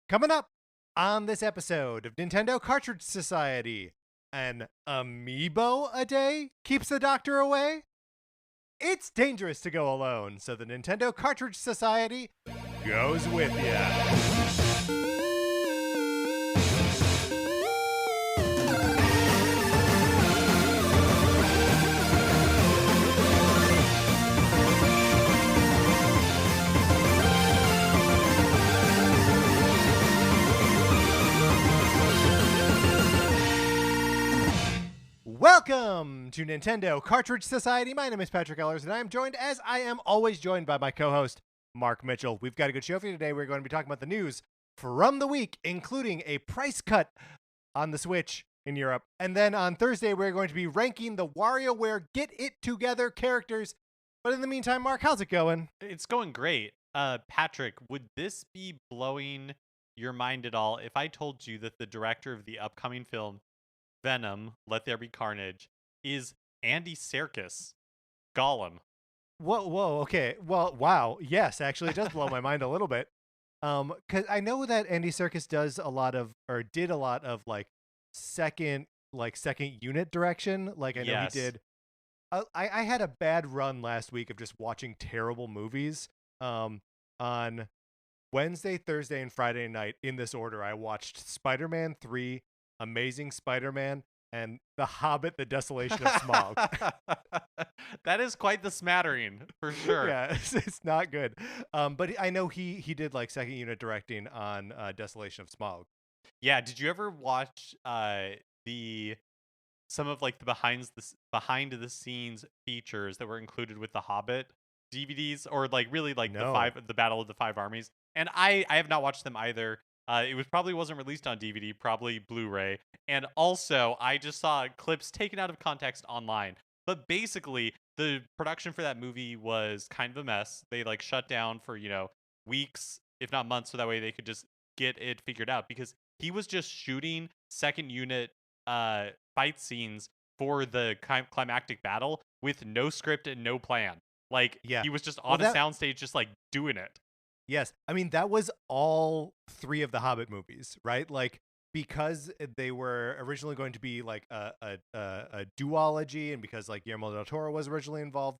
Coming up on this episode of Nintendo Cartridge Society, an amiibo a day keeps the doctor away? It's dangerous to go alone, so the Nintendo Cartridge Society goes with ya. Welcome to Nintendo Cartridge Society. My name is Patrick Ellers, and I am joined, as I am always joined, by my co-host, Mark Mitchell. We've got a good show for you today. We're going to be talking about the news from the week, including a price cut on the Switch in Europe. And then on Thursday, we're going to be ranking the WarioWare Get It Together characters. But in the meantime, Mark, how's it going? It's going great. Patrick, would this be blowing your mind at all if I told you that the director of the upcoming film Venom, Let There Be Carnage, is Andy Serkis, Gollum? Whoa, okay. Well, wow. Yes, actually, it does blow my mind a little bit. Because I know that Andy Serkis does a lot of, or did a lot of, second unit direction. Like, I know Yes. he did. I had a bad run last week of just watching terrible movies. On Wednesday, Thursday, and Friday night, in this order, I watched Spider-Man 3, Amazing Spider-Man, and The Hobbit, The Desolation of Smaug. That is quite the smattering, for sure. Yeah, it's not good. But I know he did second unit directing on Desolation of Smaug. Yeah, did you ever watch some of the behind the scenes features that were included with the Hobbit DVDs, or No. the Battle of the Five Armies? And I have not watched them either. It wasn't released on DVD, probably Blu-ray. And also, I just saw clips taken out of context online. But basically, the production for that movie was kind of a mess. They shut down for, weeks, if not months, so that way they could just get it figured out. Because he was just shooting second unit fight scenes for the climactic battle with no script and no plan. Yeah. He was just on a soundstage just doing it. Yes. I mean, that was all three of the Hobbit movies, right? Because they were originally going to be a duology, and because Guillermo del Toro was originally involved,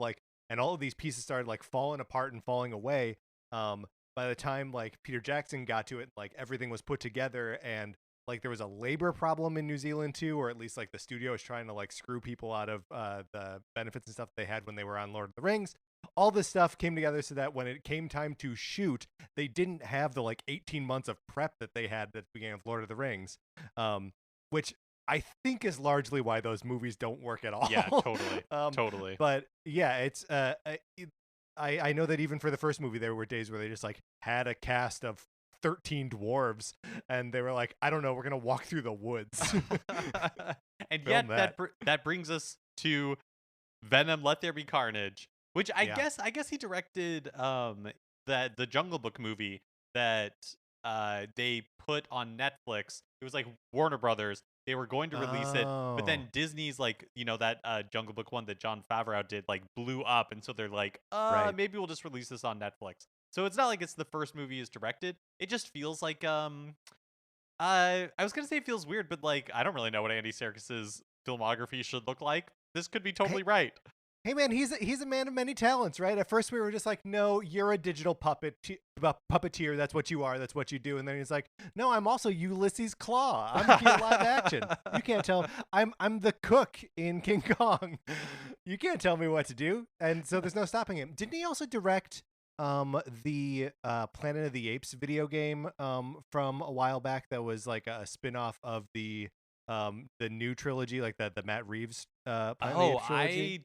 and all of these pieces started falling apart and falling away. By the time Peter Jackson got to it, everything was put together, and there was a labor problem in New Zealand too, or at least the studio was trying to screw people out of the benefits and stuff they had when they were on Lord of the Rings. All this stuff came together so that when it came time to shoot, they didn't have the 18 months of prep that they had at the beginning of Lord of the Rings, which I think is largely why those movies don't work at all. Yeah, totally. Totally. But yeah, it's I know that even for the first movie, there were days where they just had a cast of 13 dwarves, and they were like, I don't know, we're gonna walk through the woods. And Film yet that brings us to Venom, Let There Be Carnage, which I guess he directed the Jungle Book movie that they put on Netflix. It was Warner Brothers. They were going to release it, but then Disney's that Jungle Book one that Jon Favreau did blew up, and so they're Right. maybe we'll just release this on Netflix. So it's not like it's the first movie he's directed. It just feels I was gonna say it feels weird, but I don't really know what Andy Serkis's filmography should look like. This could be totally right. Hey man, he's a man of many talents, right? At first we were just no, you're a digital puppeteer. That's what you are. That's what you do. And then he's like, no, I'm also Ulysses Claw. I'm here live action. You can't tell. I'm the cook in King Kong. You can't tell me what to do. And so there's no stopping him. Didn't he also direct the Planet of the Apes video game from a while back that was a spin-off of the new trilogy, the Matt Reeves Planet of the Apes trilogy?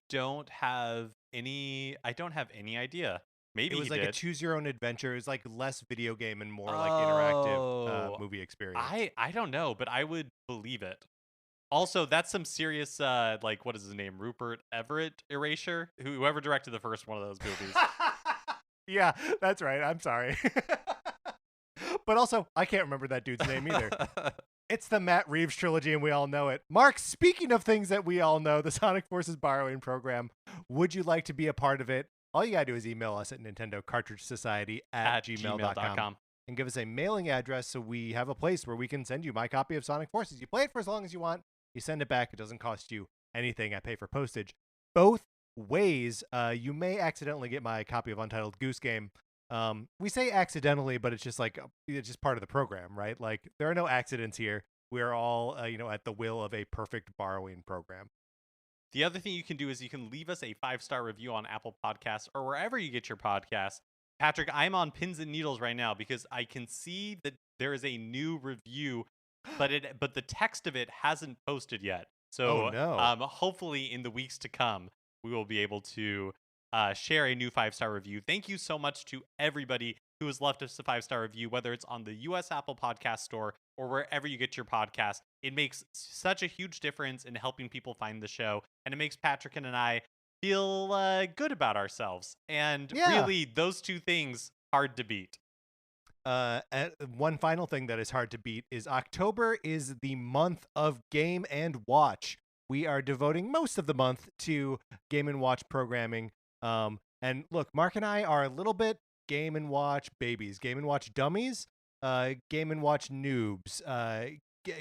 I don't have any idea. Maybe it was he did. a choose your own adventure. It was less video game and more interactive movie experience. I don't know, but I would believe it. Also, that's some serious what is his name? Rupert Everett erasure? Whoever directed the first one of those movies. Yeah, that's right. I'm sorry. But also, I can't remember that dude's name either. It's the Matt Reeves trilogy, and we all know it. Mark, speaking of things that we all know, the Sonic Forces borrowing program, would you like to be a part of it? All you gotta do is email us at Nintendo Cartridge Society at gmail.com. and give us a mailing address so we have a place where we can send you my copy of Sonic Forces. You play it for as long as you want. You send it back. It doesn't cost you anything. I pay for postage. Both ways, you may accidentally get my copy of Untitled Goose Game. We say accidentally, but it's just like it's just part of the program, right? Like there are no accidents here. We're all, at the will of a perfect borrowing program. The other thing you can do is you can leave us a 5-star review on Apple Podcasts or wherever you get your podcasts. Patrick, I'm on pins and needles right now because I can see that there is a new review, but the text of it hasn't posted yet. So, Oh, no. Hopefully in the weeks to come, we will be able to share a new 5-star review. Thank you so much to everybody who has left us a 5-star review, whether it's on the US Apple Podcast Store or wherever you get your podcast. It makes such a huge difference in helping people find the show, and it makes Patrick and I feel good about ourselves. And really, those two things, hard to beat. And one final thing that is hard to beat is October is the month of Game and Watch. We are devoting most of the month to Game and Watch programming. And look, Mark and I are a little bit Game and Watch babies, Game and Watch dummies, Game and Watch noobs,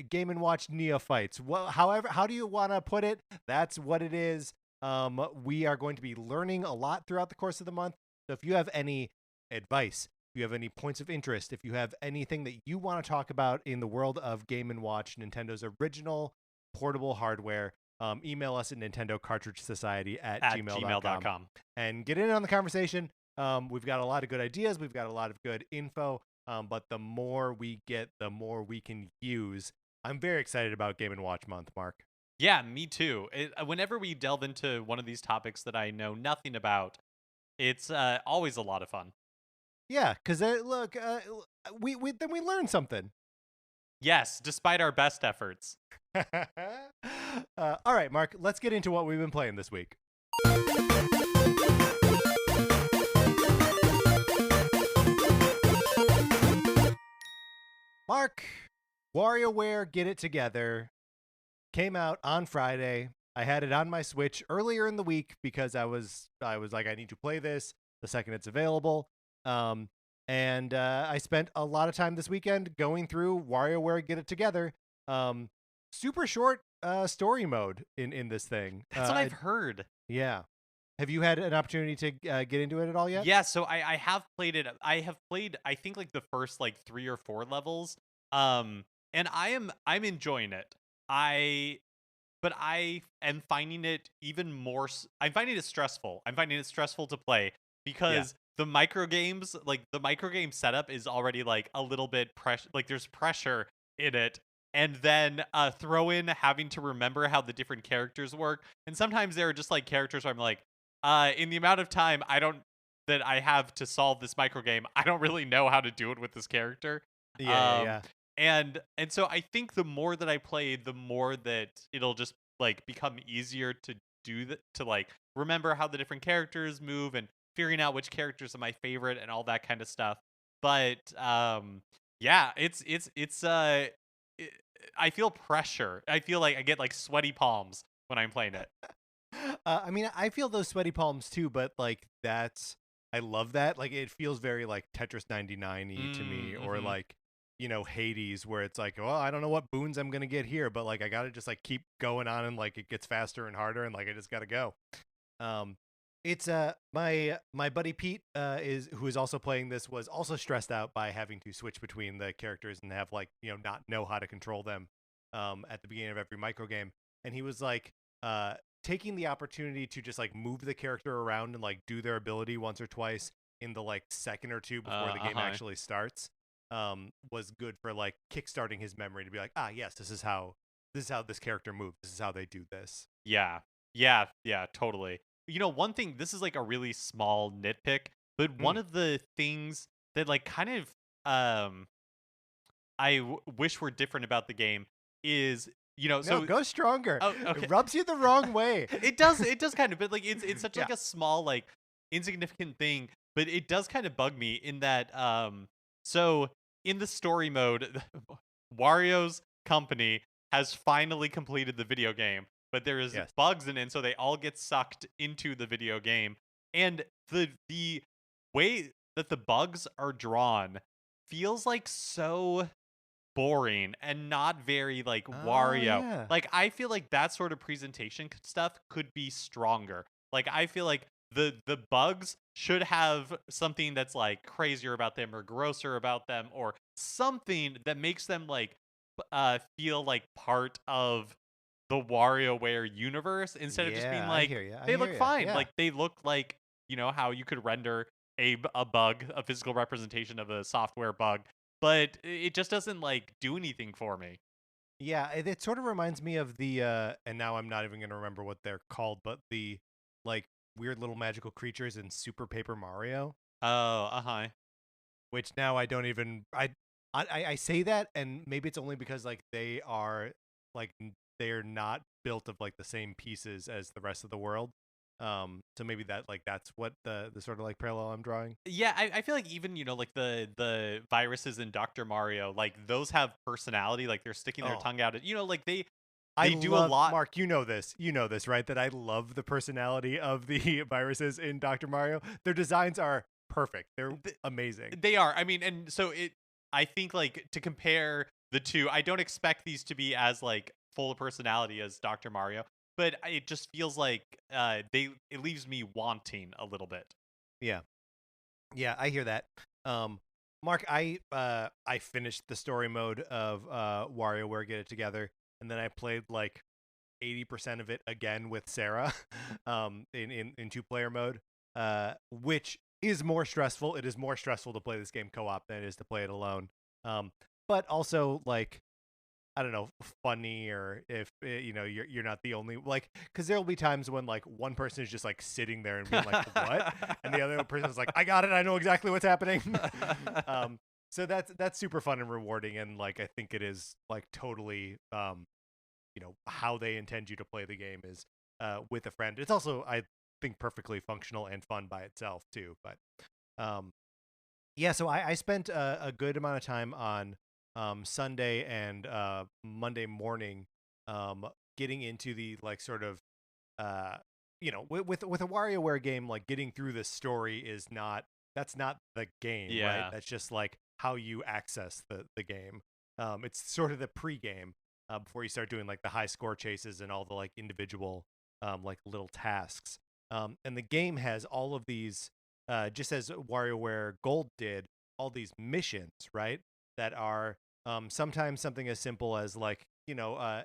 Game and Watch neophytes. Well, however, how do you want to put it? That's what it is. We are going to be learning a lot throughout the course of the month. So if you have any advice, if you have any points of interest, if you have anything that you want to talk about in the world of Game & Watch, Nintendo's original portable hardware, email us at nintendocartridgesociety@gmail.com and get in on the conversation. We've got a lot of good ideas. We've got a lot of good info. But the more we get, the more we can use. I'm very excited about Game & Watch month, Mark. Yeah, me too. Whenever we delve into one of these topics that I know nothing about, it's always a lot of fun. Yeah, because look, we learn something. Yes, despite our best efforts. All right, Mark, let's get into what we've been playing this week. Mark, WarioWare Get It Together came out on Friday. I had it on my Switch earlier in the week because I was like, I need to play this the second it's available. And I spent a lot of time this weekend going through WarioWare Get It Together. Super short story mode in this thing. That's what I've heard. Yeah. Have you had an opportunity to get into it at all yet? Yeah, so I have played it. I have played, I think, like the first 3 or 4 levels. And I'm enjoying it. But I am finding it even more. I'm finding it stressful. I'm finding it stressful to play because the micro games, the micro game setup is already a little bit pressure. There's pressure in it. And then throw in having to remember how the different characters work. And sometimes there are just characters where I'm like, in the amount of time that I have to solve this micro game, I don't really know how to do it with this character. Yeah. And so I think the more that I play, the more that it'll just become easier to do that, to remember how the different characters move and figuring out which characters are my favorite and all that kind of stuff. But yeah, I feel pressure. I feel like I get sweaty palms when I'm playing it. I mean, I feel those sweaty palms too, but I love that. It feels very Tetris 99-y to me, or Hades, where it's well, I don't know what boons I'm gonna get here, but I gotta just keep going on, and it gets faster and harder, and I just gotta go. It's my buddy Pete who is also playing this, was also stressed out by having to switch between the characters and have not know how to control them at the beginning of every micro game, and he was taking the opportunity to just move the character around and do their ability once or twice in the second or two before the game actually starts, was good for kickstarting his memory to be yes, this is how this character moves, this is how they do this. Yeah, totally. One thing, this is a really small nitpick, but one of the things that kind of wish were different about the game is no, go stronger. Oh, okay. It rubs you the wrong way. It does kind of, but it's such a small insignificant thing, but it does kind of bug me in that so in the story mode, Wario's company has finally completed the video game, but there is bugs in it, and so they all get sucked into the video game, and the way that the bugs are drawn feels like so boring and not very like Oh Wario. yeah. Like I feel like that sort of presentation stuff could be stronger. Like I feel like the bugs should have something that's like crazier about them or grosser about them or something that makes them like feel like part of the WarioWare universe instead of just being Yeah, I like hear you. I they hear look you. fine. Yeah. Like they look like, how you could render a bug, a physical representation of a software bug, but it just doesn't like do anything for me. Yeah, it sort of reminds me of the and now I'm not even going to remember what they're called, but the like weird little magical creatures in Super Paper Mario, Oh, uh-huh. which now I don't even I say that, and maybe it's only because like they are they're not built of like the same pieces as the rest of the world. So maybe that's what the sort of like parallel I'm drawing. Yeah, I feel like even, like the viruses in Dr. Mario, like those have personality, like they're sticking their Oh, tongue out at, like I they do a love lot. Mark. You know this. You know this, right? That I love the personality of the viruses in Dr. Mario. Their designs are perfect. They're amazing. They are. I mean, and so I think like to compare the two, I don't expect these to be as like full of personality as Dr. Mario, but it just feels like it leaves me wanting a little bit. Yeah, yeah, I hear that. Um, Mark, I finished the story mode of WarioWare Get It Together, and then I played like 80% of it again with Sarah, in 2 player mode, which is more stressful. It is more stressful to play this game co-op than it is to play it alone. But also like I don't know, funny, or if you're not the only like, because there'll be times when like one person is just like sitting there and being like what, and the other person is like I got it, I know exactly what's happening. So that's super fun and rewarding, and like I think it is like totally how they intend you to play the game is with a friend. It's also I think perfectly functional and fun by itself too. But um, yeah, so I spent a good amount of time on Sunday and Monday morning getting into the like sort of uh, with a WarioWare game, like getting through the story is not that's not the game, right? Yeah. That's just like how you access the game. It's sort of the pre-game before you start doing like the high score chases and all the like individual like little tasks. And the game has all of these, just as WarioWare Gold did, all these missions, right? That are sometimes something as simple as like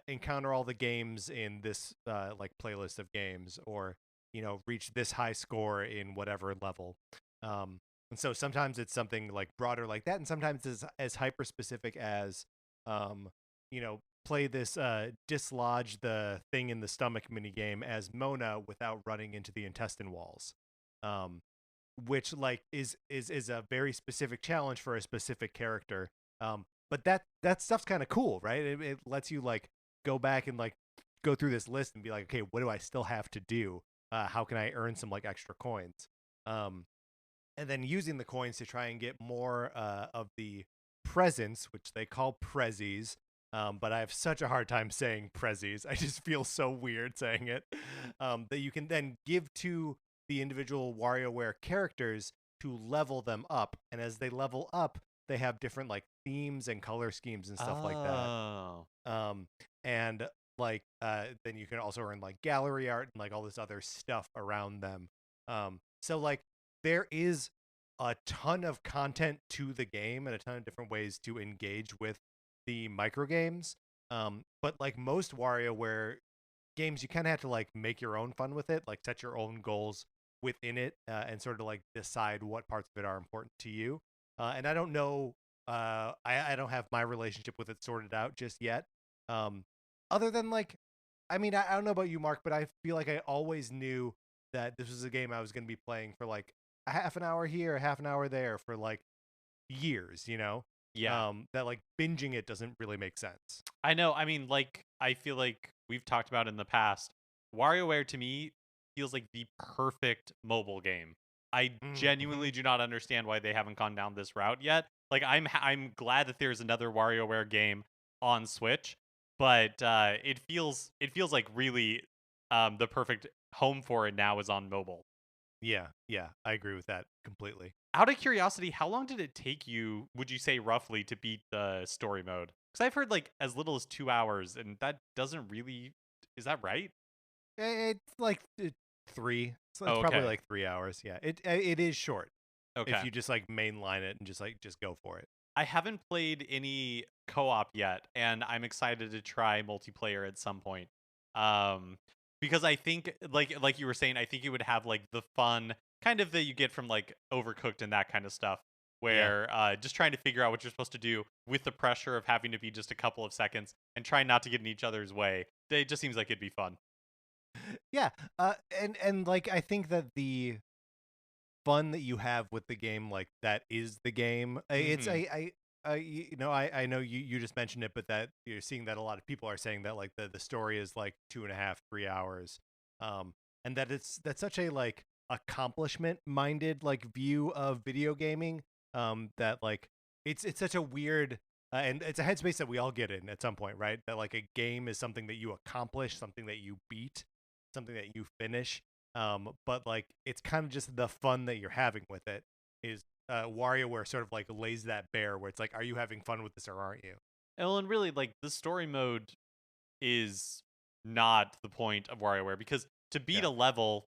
encounter all the games in this like playlist of games, or reach this high score in whatever level. And so sometimes it's something like broader like that, and sometimes it's as hyper specific as play this dislodge the thing in the stomach mini game as Mona without running into the intestine walls. Um, which like is a very specific challenge for a specific character. But that stuff's kind of cool, right? It lets you like go back and like go through this list and be like, okay, what do I still have to do? How can I earn some like extra coins? And then using the coins to try and get more of the presents, which they call prezzies. But I have such a hard time saying prezzies. I just feel so weird saying it. That you can then give to the individual WarioWare characters to level them up. And as they level up, they have different like themes and color schemes and stuff like that. Oh. And like then you can also earn like gallery art and like all this other stuff around them. So like there is a ton of content to the game and a ton of different ways to engage with the micro games. But like most WarioWare games, you kind of have to like make your own fun with it, like set your own goals within it, and sort of like decide what parts of it are important to you. And I don't know, I don't have my relationship with it sorted out just yet. Um, Other than like, I mean, I don't know about you, Mark, but I feel like I always knew that this was a game I was going to be playing for like a half an hour here, a half an hour there for like years, Yeah. that like binging it doesn't really make sense. I know. I mean, like, I feel like we've talked about in the past. WarioWare to me feels like the perfect mobile game. I Mm-hmm. genuinely do not understand why they haven't gone down this route yet. Like, I'm glad that there's another WarioWare game on Switch, but it feels like really the perfect home for it now is on mobile. Yeah, yeah, I agree with that completely. Out of curiosity, how long did it take you, would you say roughly, to beat the story mode? Because I've heard like as little as 2 hours, and that doesn't really. Is that right? It's like 3. So it's Oh, probably okay. like 3 hours. Yeah, it is short if Okay. you just like mainline it and just go for it. I haven't played any co-op yet, and I'm excited to try multiplayer at some point. Um, because I think, like you were saying, I think it would have like the fun kind of that you get from like Overcooked and that kind of stuff, Yeah. where just trying to figure out what you're supposed to do with the pressure of having to be just a couple of seconds and trying not to get in each other's way. It just seems like it'd be fun. Yeah. And like I think that the fun that you have with the game, like that is the game. It's Hmm. I know you just mentioned it, but that you're seeing that a lot of people are saying that like the story is like 2.5 3 hours, and that that's such a like accomplishment minded like view of video gaming, that like it's such a weird. And it's a headspace that we all get in at some point, right? That like a game is something that you accomplish, something that you beat, something that you finish, but like it's kind of just the fun that you're having with it is WarioWare sort of like lays that bare where it's like, are you having fun with this or aren't you? And really, like the story mode is not the point of WarioWare because to beat Yeah, a level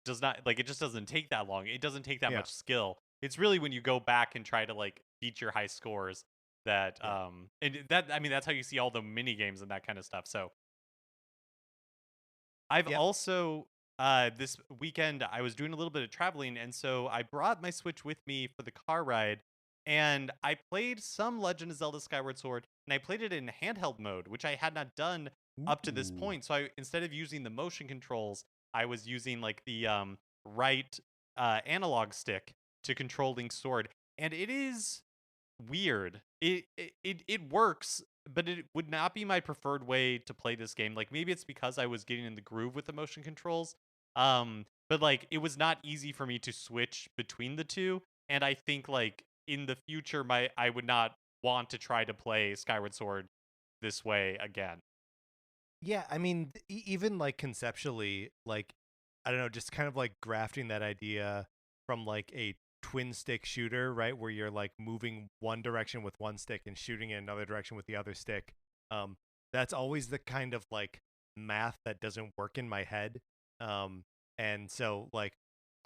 does not like it just doesn't take that long. It doesn't take that yeah, much skill. It's really when you go back and try to like beat your high scores that yeah, and that I mean that's how you see all the mini games and that kind of stuff. So I've yep. also this weekend I was doing a little bit of traveling and so I brought my Switch with me for the car ride and I played some Legend of Zelda Skyward Sword and I played it in handheld mode, which I had not done up to this Ooh. point. So I instead of using the motion controls, I was using like the right analog stick to control Link's sword. And it is weird. It works, but it would not be my preferred way to play this game. Like maybe it's because I was getting in the groove with the motion controls. But like it was not easy for me to switch between the two. And I think like in the future, my I would not want to try to play Skyward Sword this way again. Yeah, I mean, even like conceptually, like I don't know, just kind of like grafting that idea from like a twin stick shooter, right, where you're like moving one direction with one stick and shooting in another direction with the other stick. Um, that's always the kind of like math that doesn't work in my head. Um, and so like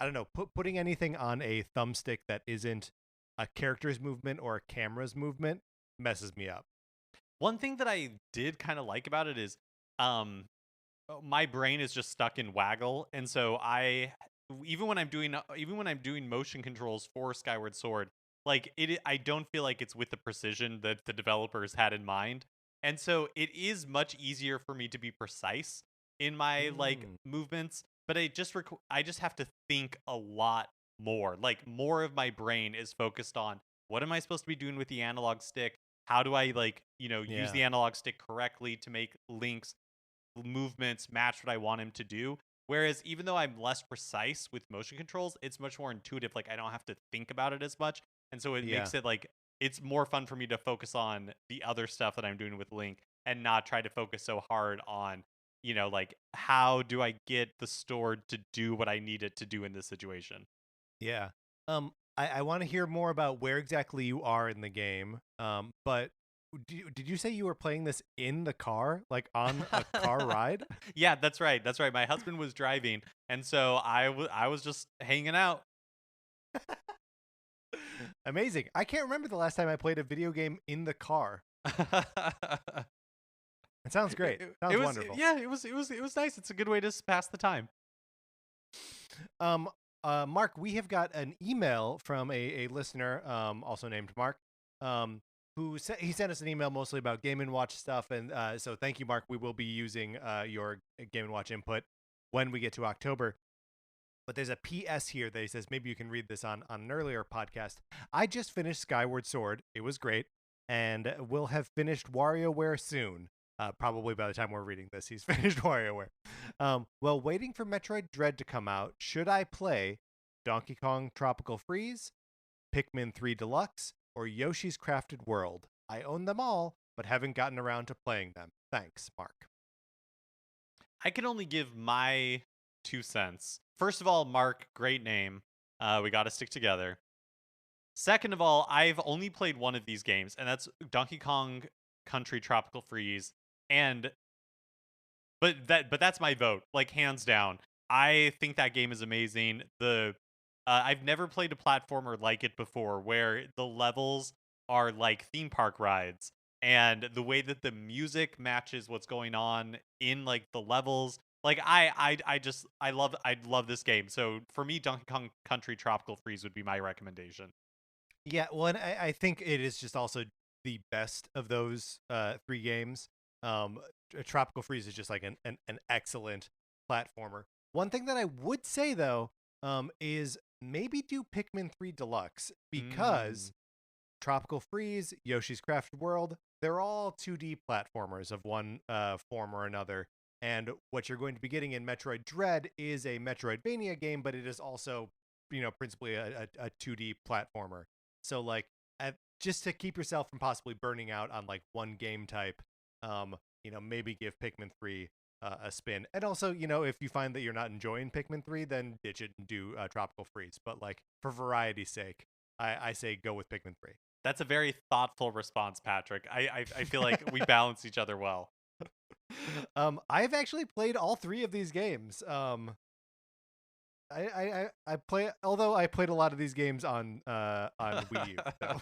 I don't know, putting anything on a thumbstick that isn't a character's movement or a camera's movement messes me up. One thing that I did kind of like about it is um my brain is just stuck in waggle and so I even when I'm doing motion controls for Skyward Sword like I don't feel like it's with the precision that the developers had in mind and so it is much easier for me to be precise in my like Mm, movements but I just have to think a lot more like more of my brain is focused on what am I supposed to be doing with the analog stick, how do I like use yeah. the analog stick correctly to make links movements match what I want him to do. Whereas even though I'm less precise with motion controls, it's much more intuitive. Like I don't have to think about it as much. And so it Yeah. makes it like it's more fun for me to focus on the other stuff that I'm doing with Link and not try to focus so hard on, like how do I get the sword to do what I need it to do in this situation? Yeah. I want to hear more about where exactly you are in the game. But did you say you were playing this in the car, like on a car ride? Yeah, that's right. That's right. My husband was driving, and so I was just hanging out. Amazing. I can't remember the last time I played a video game in the car. It sounds great. It Sounds was wonderful. yeah, it was nice. It's a good way to pass the time. Um, Mark, we have got an email from a listener, also named Mark, who he sent us an email mostly about Game and Watch stuff, and so thank you, Mark. We will be using your Game and Watch input when we get to October. But there's a PS here that he says maybe you can read this on an earlier podcast. I just finished Skyward Sword. It was great, and will have finished WarioWare soon. Probably by the time we're reading this, he's finished WarioWare. Well, waiting for Metroid Dread to come out, should I play Donkey Kong Tropical Freeze, Pikmin 3 Deluxe, or Yoshi's Crafted World? I own them all, but haven't gotten around to playing them. Thanks, Mark. I can only give my 2 cents. First of all, Mark, great name. We got to stick together. Second of all, I've only played one of these games, and that's Donkey Kong Country Tropical Freeze. And but that's my vote, like hands down. I think that game is amazing. I've never played a platformer like it before, where the levels are like theme park rides, and the way that the music matches what's going on in like the levels. Like I love this game. So for me, Donkey Kong Country Tropical Freeze would be my recommendation. Yeah, well, and I think it is just also the best of those three games. Um, Tropical Freeze is just like an excellent platformer. One thing that I would say though, is maybe do Pikmin 3 Deluxe, because Mm. Tropical Freeze, Yoshi's Crafted World, they're all 2D platformers of one form or another. And what you're going to be getting in Metroid Dread is a Metroidvania game, but it is also, principally a 2D platformer. So, like, just to keep yourself from possibly burning out on like one game type, maybe give Pikmin 3 a spin. And also, if you find that you're not enjoying Pikmin 3, then ditch it and do Tropical Freeze. But like for variety's sake, I say go with Pikmin 3. That's a very thoughtful response, Patrick. I feel like we balance each other well. I've actually played all three of these games. I play, although I played a lot of these games on Wii U. So.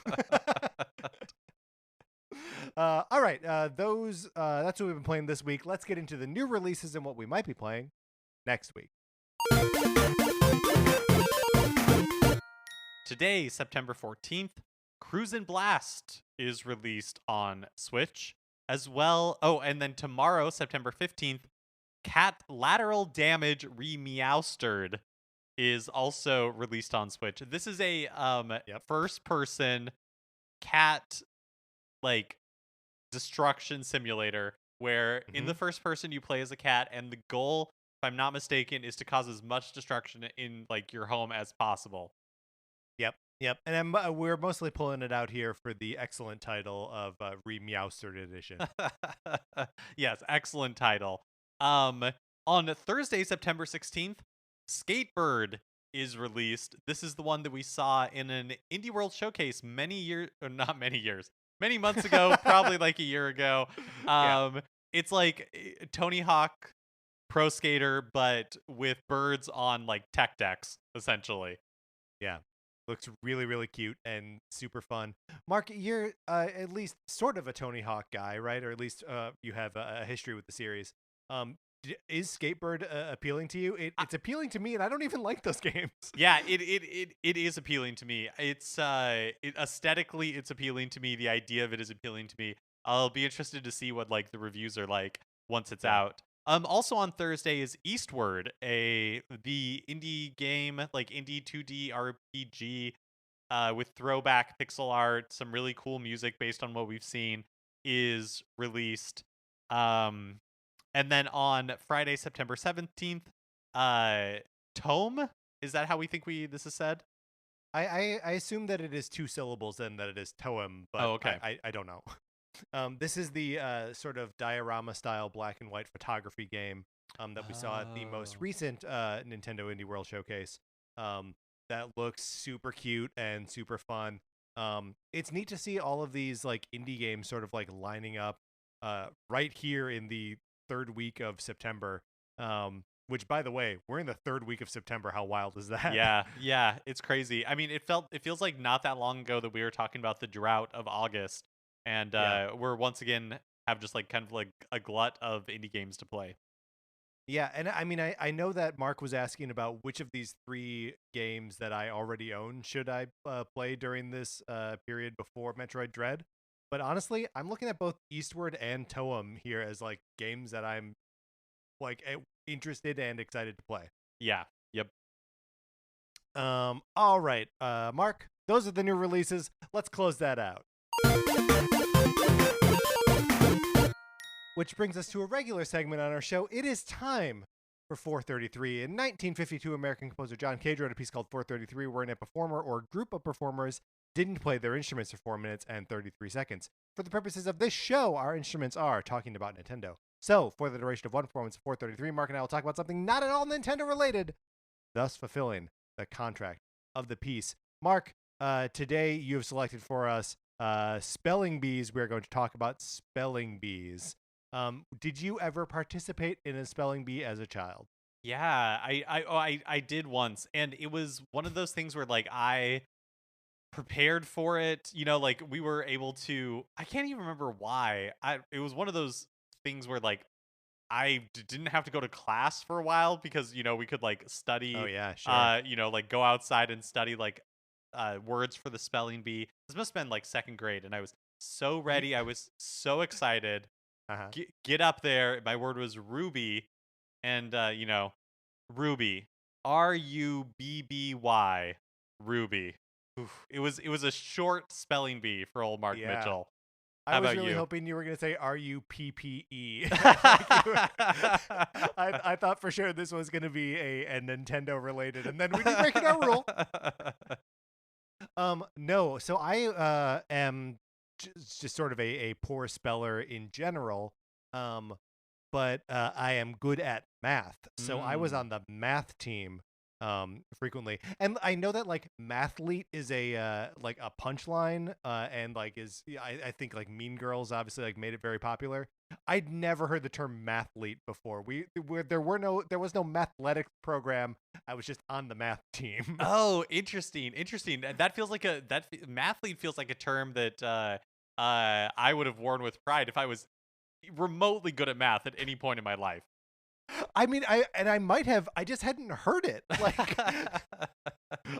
All right, that's what we've been playing this week. Let's get into the new releases and what we might be playing next week. Today, September 14th, Cruisin' Blast is released on Switch as well. Oh, and then tomorrow, September 15th, Cat Lateral Damage Re-Meowstered is also released on Switch. This is a first person cat like destruction simulator where in the first person you play as a cat, and the goal, if I'm not mistaken, is to cause as much destruction in like your home as possible. Yep. And we're mostly pulling it out here for the excellent title of Re-Meowstered Edition. Yes, excellent title. On Thursday, September 16th, Skatebird is released. This is the one that we saw in an Indie World Showcase many months ago, probably like a year ago. It's like Tony Hawk Pro Skater, but with birds on like tech decks, essentially. Yeah. Looks really, really cute and super fun. Mark, you're at least sort of a Tony Hawk guy, right? Or at least you have a history with the series. Is Skatebird appealing to you? It's appealing to me, and I don't even like those games. Yeah, it is appealing to me. It's aesthetically, it's appealing to me. The idea of it is appealing to me. I'll be interested to see what like the reviews are like once it's out. Also on Thursday is Eastward, the indie game, like indie 2D RPG with throwback pixel art, some really cool music based on what we've seen, is released. And then on Friday, September 17th, Tome, is that how we think this is said? I assume that it is two syllables and that it is Toem, but okay. I don't know. This is the sort of diorama style black and white photography game that we saw at the most recent Nintendo Indie World Showcase. That looks super cute and super fun. It's neat to see all of these like indie games sort of like lining up right here in the third week of September. Which, by the way, we're in the third week of September. How wild is that? Yeah, it's crazy. I mean, it feels like not that long ago that we were talking about the drought of August, and we're once again have just like kind of like a glut of indie games to play. Yeah, and I mean, I know that Mark was asking about which of these three games that I already own should I play during this period before Metroid Dread. But honestly, I'm looking at both Eastward and Toem here as like games that I'm like interested and excited to play. Yeah. Yep. All right, Mark, those are the new releases. Let's close that out. Which brings us to a regular segment on our show. It is time for 433. In 1952, American composer John Cage wrote a piece called 433, wherein a performer or group of performers didn't play their instruments for 4 minutes and 33 seconds. For the purposes of this show, our instruments are talking about Nintendo. So, for the duration of one performance of 433, Mark and I will talk about something not at all Nintendo related, thus fulfilling the contract of the piece. Mark, today you have selected for us spelling bees. We are going to talk about spelling bees. Did you ever participate in a spelling bee as a child? Yeah, I did once, and it was one of those things where like I prepared for it. Like we were able to. I can't even remember why. It was one of those things where like didn't have to go to class for a while because we could like Oh study. yeah, sure. Like go outside and study like words for the spelling bee. This must have been like second grade, and I was so Ye- ready. I was so excited. uh-huh. Get up there. My word was Ruby, and Ruby, Rubby, Ruby. Oof. It was a short spelling bee for old Mark Yeah. Mitchell. I How was about really you? hoping you were going to say RUPPE. I thought for sure this was going to be a Nintendo related, and then we'd be breaking our rule. No. So I am just sort of a poor speller in general. Um, but I am good at math. So I was Mm. on the math team frequently. And I know that like mathlete is a like a punchline and like is I think like Mean Girls obviously like made it very popular. I'd never heard the term mathlete before. There was no mathletics program. I was just on the math team. Oh, interesting, interesting. That feels like mathlete feels like a term that I would have worn with pride if I was remotely good at math at any point in my life. I mean, I might have. I just hadn't heard it. Like,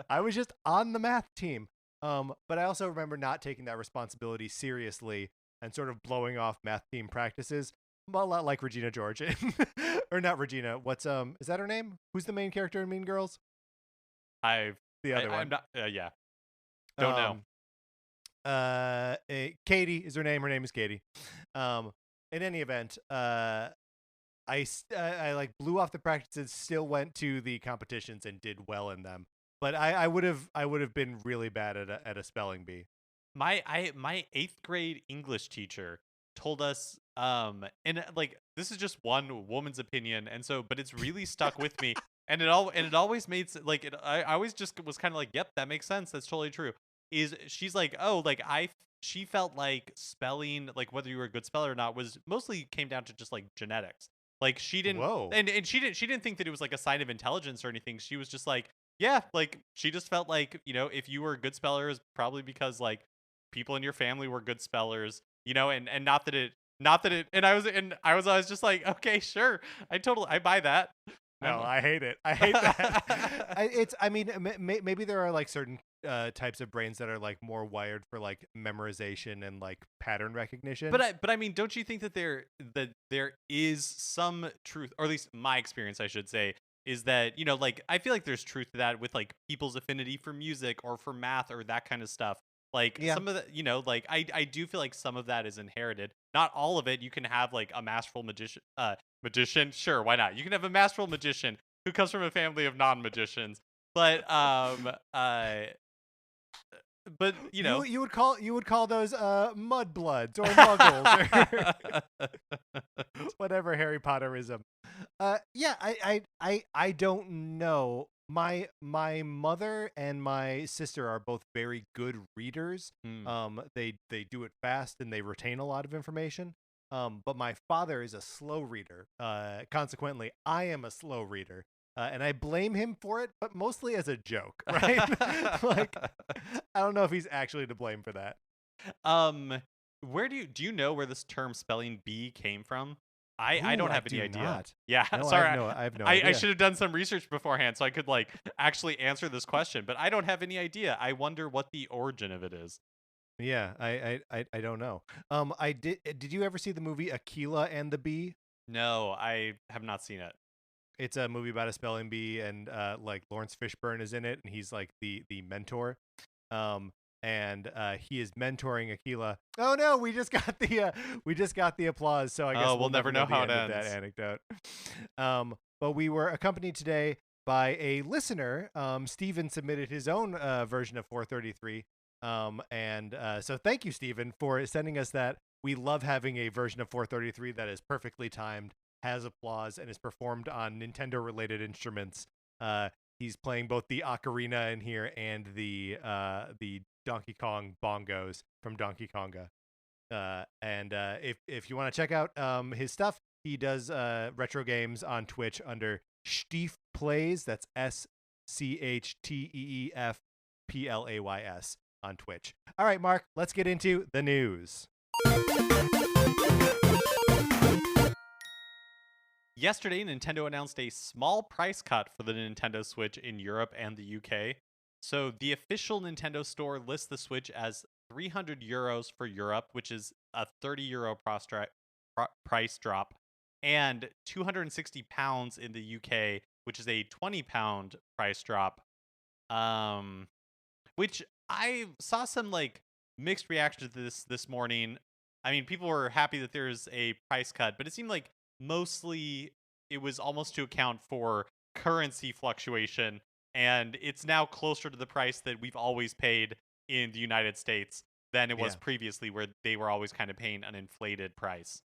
I was just on the math team. But I also remember not taking that responsibility seriously and sort of blowing off math team practices. A lot like Regina George, or not Regina. What's is that her name? Who's the main character in Mean Girls? I've The other I'm one. not yeah, don't know. Um, Katie is her name. Her name is Katie. Um, in any event, I like blew off the practices, still went to the competitions and did well in them. But I would have been really bad at a spelling bee. My 8th grade English teacher told us and like this is just one woman's opinion, and so but it's really stuck with me, and it always like I always just was kind of like, yep, that makes sense, that's totally true. Is she's like, oh, like she felt like spelling, like whether you were a good speller or not, was mostly came down to just like genetics. Like she didn't, Whoa. and she didn't think that it was like a sign of intelligence or anything. She was just like, yeah, like she just felt like, if you were a good speller, is probably because like people in your family were good spellers, and not that it and I was always just like, okay, sure, I buy that. No, I'm I hate it. I hate that. I mean, maybe there are like certain types of brains that are like more wired for like memorization and like pattern recognition. but I mean, don't you think that there is some truth, or at least my experience, I should say, is that like I feel like there's truth to that with like people's affinity for music or for math or that kind of stuff. Like Yeah. some of the, like I do feel like some of that is inherited. Not all of it. You can have like a masterful magician. Sure, why not? You can have a masterful magician who comes from a family of non-magicians. But but You would call those mudbloods or muggles or whatever Harry Potterism. Yeah, I don't know. My mother and my sister are both very good readers. Hmm. They do it fast and they retain a lot of information. But my father is a slow reader. Consequently, I am a slow reader. And I blame him for it, but mostly as a joke, right? Like, I don't know if he's actually to blame for that. um, where do you know where this term spelling bee came from? I Ooh, don't I have any do idea. not. Yeah, No, sorry. I have no I idea. should have done some research beforehand so I could like actually answer this question, but I don't have any idea. I wonder what the origin of it is. Yeah, I don't know. I did you ever see the movie Aquila and the Bee? No, I have not seen it. It's a movie about a spelling bee, and like Lawrence Fishburne is in it, and he's like the mentor. Um, and he is mentoring Aquila. Oh no, we just got the applause, so I guess Oh, we'll we'll never never know know the how it end of that ends. anecdote. But we were accompanied today by a listener. Steven submitted his own version of 433. And so thank you, Steven, for sending us that. We love having a version of 433 that is perfectly timed, has applause, and is performed on Nintendo related instruments. Uh, He's playing both the ocarina in here and the Donkey Kong bongos from Donkey Konga. And if you want to check out his stuff, he does retro games on Twitch under Stief Plays. That's SCHTEEF on Twitch. All right, Mark, let's get into the news. Yesterday, Nintendo announced a small price cut for the Nintendo Switch in Europe and the UK. So the official Nintendo store lists the Switch as €300 for Europe, which is a €30 price drop, and £260 in the UK, which is a £20 price drop. Which I saw some like mixed reactions to this morning. I mean, people were happy that there's a price cut, but it seemed like mostly it was almost to account for currency fluctuation, and it's now closer to the price that we've always paid in the United States than it was previously, where they were always kind of paying an inflated price.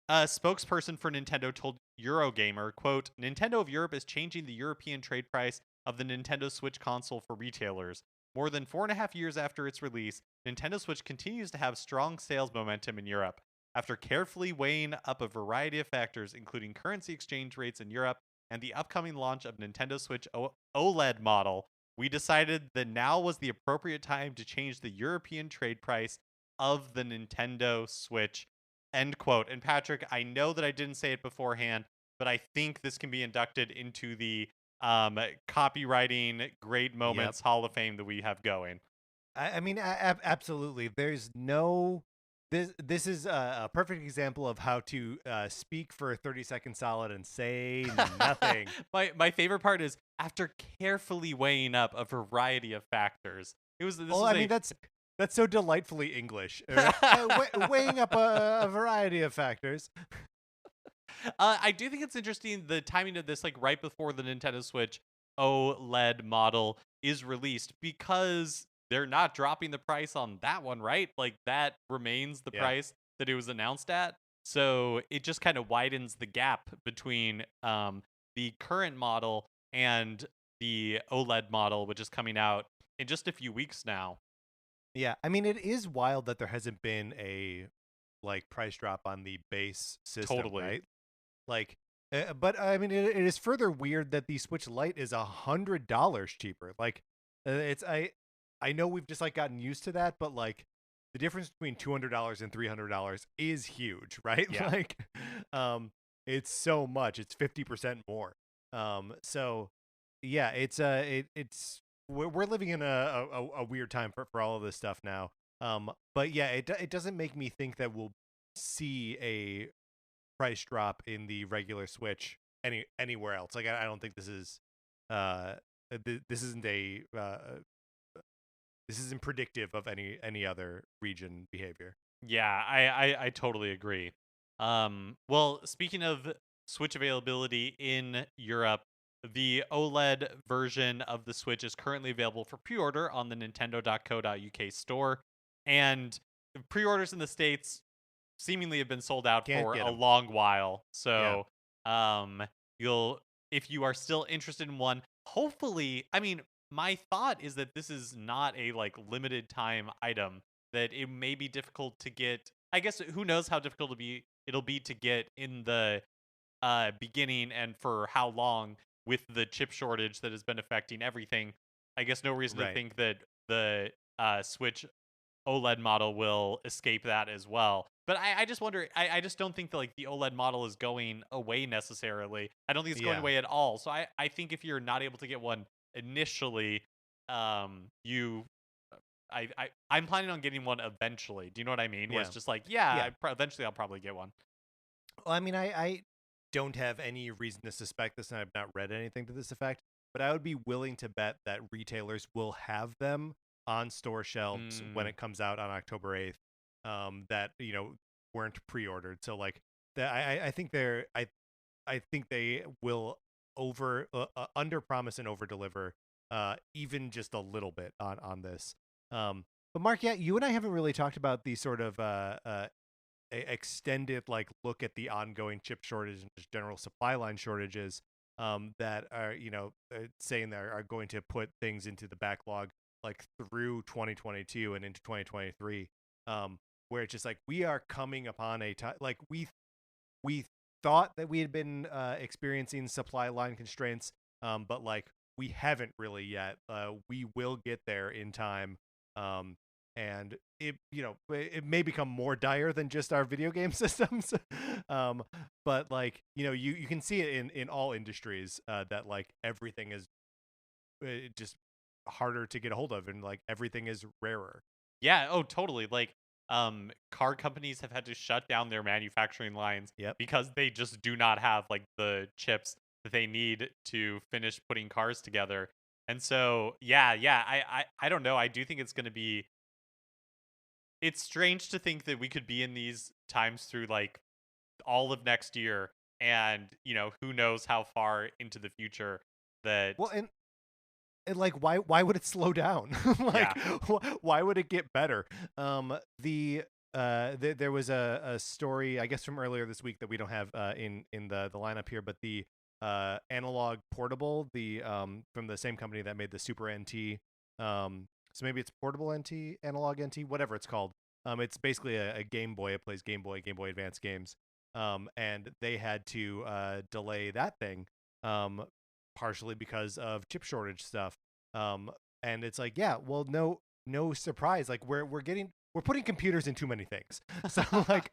A spokesperson for Nintendo told Eurogamer, quote, Nintendo of Europe is changing the European trade price of the Nintendo Switch console for retailers. More than 4.5 years after its release, Nintendo Switch continues to have strong sales momentum in Europe. After carefully weighing up a variety of factors, including currency exchange rates in Europe and the upcoming launch of Nintendo Switch OLED model, we decided that now was the appropriate time to change the European trade price of the Nintendo Switch. End quote. And Patrick, I know that I didn't say it beforehand, but I think this can be inducted into the copywriting great moments Hall of Fame that we have going. I mean, absolutely. There's no. This is a perfect example of how to speak for 30 seconds solid and say nothing. My favorite part is after carefully weighing up a variety of factors. That's so delightfully English. Weighing up a variety of factors. I do think it's interesting the timing of this, like right before the Nintendo Switch OLED model is released, because they're not dropping the price on that one, right? Like that remains the price that it was announced at. So it just kind of widens the gap between the current model and the OLED model, which is coming out in just a few weeks now. Yeah, I mean, it is wild that there hasn't been a like price drop on the base system, right? Like, but I mean, it is further weird that the Switch Lite is $100 cheaper. Like, I know we've just like gotten used to that, but like the difference between $200 and $300 is huge, right? Yeah. Like, it's so much. It's 50% more. So yeah, it's we're living in a weird time for all of this stuff now. But yeah, it doesn't make me think that we'll see a price drop in the regular Switch anywhere else. Like I don't think this is this isn't predictive of any other region behavior. Yeah, I totally agree. Well, speaking of Switch availability in Europe, the OLED version of the Switch is currently available for pre-order on the nintendo.co.uk store, and pre-orders in the States seemingly have been sold out for a long while. So, if you are still interested in one, hopefully, I mean, my thought is that this is not a like limited time item, that it may be difficult to get. I guess who knows how difficult it'll be to get in the beginning, and for how long with the chip shortage that has been affecting everything. I guess no reason to think that the Switch OLED model will escape that as well. But I just wonder, I just don't think that like the OLED model is going away necessarily. I don't think it's going away at all. So I think if you're not able to get one initially, I'm planning on getting one eventually. Do you know what I mean? Where it's just like, eventually I'll probably get one. Well, I mean, I don't have any reason to suspect this, and I've not read anything to this effect, but I would be willing to bet that retailers will have them on store shelves when it comes out on October 8th, that, you know, weren't pre-ordered. So like I think they will under promise and over deliver, even just a little bit on this. But Mark, you and I haven't really talked about the sort of extended like look at the ongoing chip shortage and just general supply line shortages that are saying they are going to put things into the backlog like through 2022 and into 2023, where it's just like we are coming upon a time like we thought that we had been experiencing supply line constraints, but like we haven't really yet. We will get there in time, and it may become more dire than just our video game systems, but like you can see it in all industries, that like everything is just harder to get a hold of, and like everything is rarer. Yeah, oh totally. Like car companies have had to shut down their manufacturing lines Yep. because they just do not have like the chips that they need to finish putting cars together. And so yeah, I don't know. I do think it's going to be it's strange to think that we could be in these times through like all of next year, and who knows how far into the future that Well, and like why would it slow down? Like yeah. why would it get better? There was a story, I guess, from earlier this week that we don't have in the lineup here, but the analog portable, the from the same company that made the Super NT, so maybe it's portable NT, analog NT, whatever it's called. It's basically a Game Boy. It plays Game Boy Advance games, and they had to delay that thing, partially because of chip shortage stuff. And it's like, yeah, well, no surprise. Like we're putting computers in too many things. So like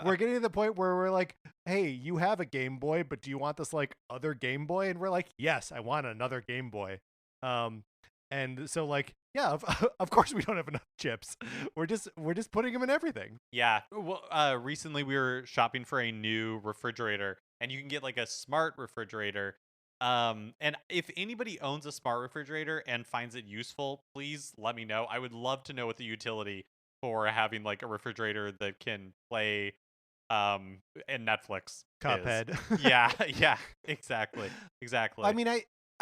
we're getting to the point where we're like, hey, you have a Game Boy, but do you want this like other Game Boy? And we're like, yes, I want another Game Boy. And so like, yeah, of course we don't have enough chips. We're just putting them in everything. Yeah. Well, recently we were shopping for a new refrigerator, and you can get like a smart refrigerator. And if anybody owns a smart refrigerator and finds it useful, please let me know. I would love to know what the utility for having like a refrigerator that can play and Netflix is. Cuphead. Yeah, yeah, exactly. I Exactly. mean,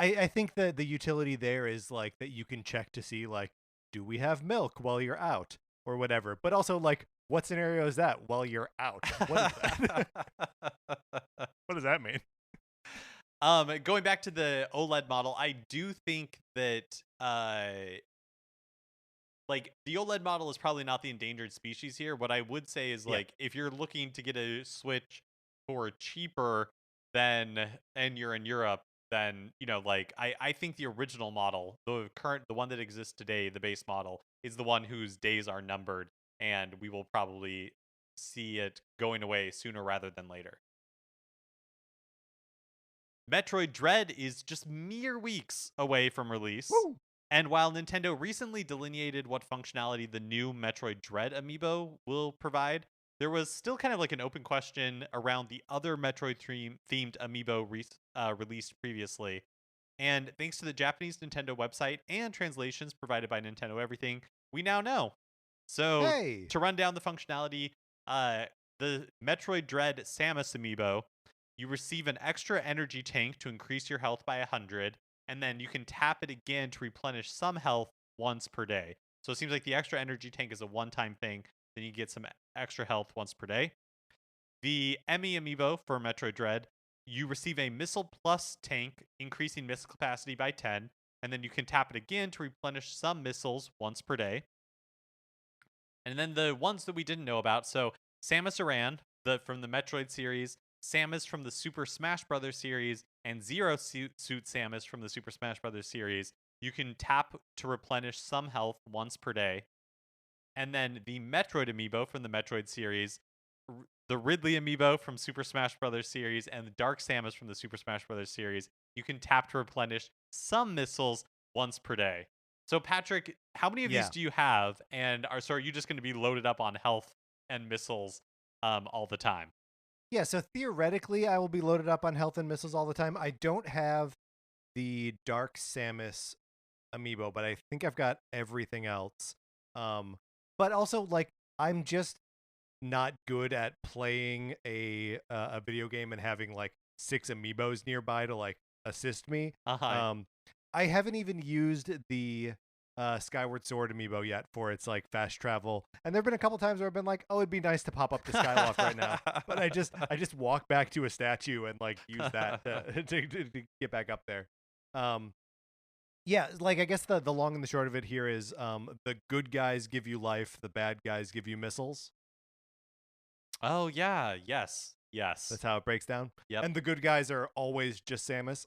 I think that the utility there is like that you can check to see like, do we have milk while you're out or whatever. But also like, what scenario is that while you're out? What is that? What does that mean? Going back to the OLED model, I do think that like the OLED model is probably not the endangered species here. What I would say is Yeah. like if you're looking to get a Switch for cheaper than and you're in Europe, then like I think the original model, the one that exists today, the base model, is the one whose days are numbered, and we will probably see it going away sooner rather than later. Metroid Dread is just mere weeks away from release. Woo! And while Nintendo recently delineated what functionality the new Metroid Dread amiibo will provide, there was still kind of like an open question around the other Metroid themed amiibo released previously. And thanks to the Japanese Nintendo website and translations provided by Nintendo Everything, we now know. So, Hey. to run down the functionality, the Metroid Dread Samus amiibo, you receive an extra energy tank to increase your health by 100, and then you can tap it again to replenish some health once per day. So it seems like the extra energy tank is a one-time thing. Then you get some extra health once per day. The Emmy amiibo for Metroid Dread, you receive a Missile Plus tank, increasing missile capacity by 10, and then you can tap it again to replenish some missiles once per day. And then the ones that we didn't know about, so Samus Aran, from the Metroid series, Samus from the Super Smash Bros. Series, and Zero Suit Samus from the Super Smash Bros. Series, you can tap to replenish some health once per day. And then the Metroid amiibo from the Metroid series, the Ridley amiibo from Super Smash Bros. Series, and the Dark Samus from the Super Smash Bros. Series, you can tap to replenish some missiles once per day. So, Patrick, how many of these Yeah. do you have? And are you just going to be loaded up on health and missiles all the time? Yeah, so theoretically I will be loaded up on health and missiles all the time. I don't have the Dark Samus amiibo, but I think I've got everything else. But also like I'm just not good at playing a video game and having like 6 amiibos nearby to like assist me. Uh huh. I haven't even used the Skyward Sword amiibo yet for its like fast travel. And there've been a couple times where I've been like, oh, it'd be nice to pop up to Skyloft right now, but I just walk back to a statue and like use that to get back up there. Yeah, like I guess the long and the short of it here is the good guys give you life, the bad guys give you missiles. Oh yeah, yes, yes. That's how it breaks down. Yep. And the good guys are always just Samus.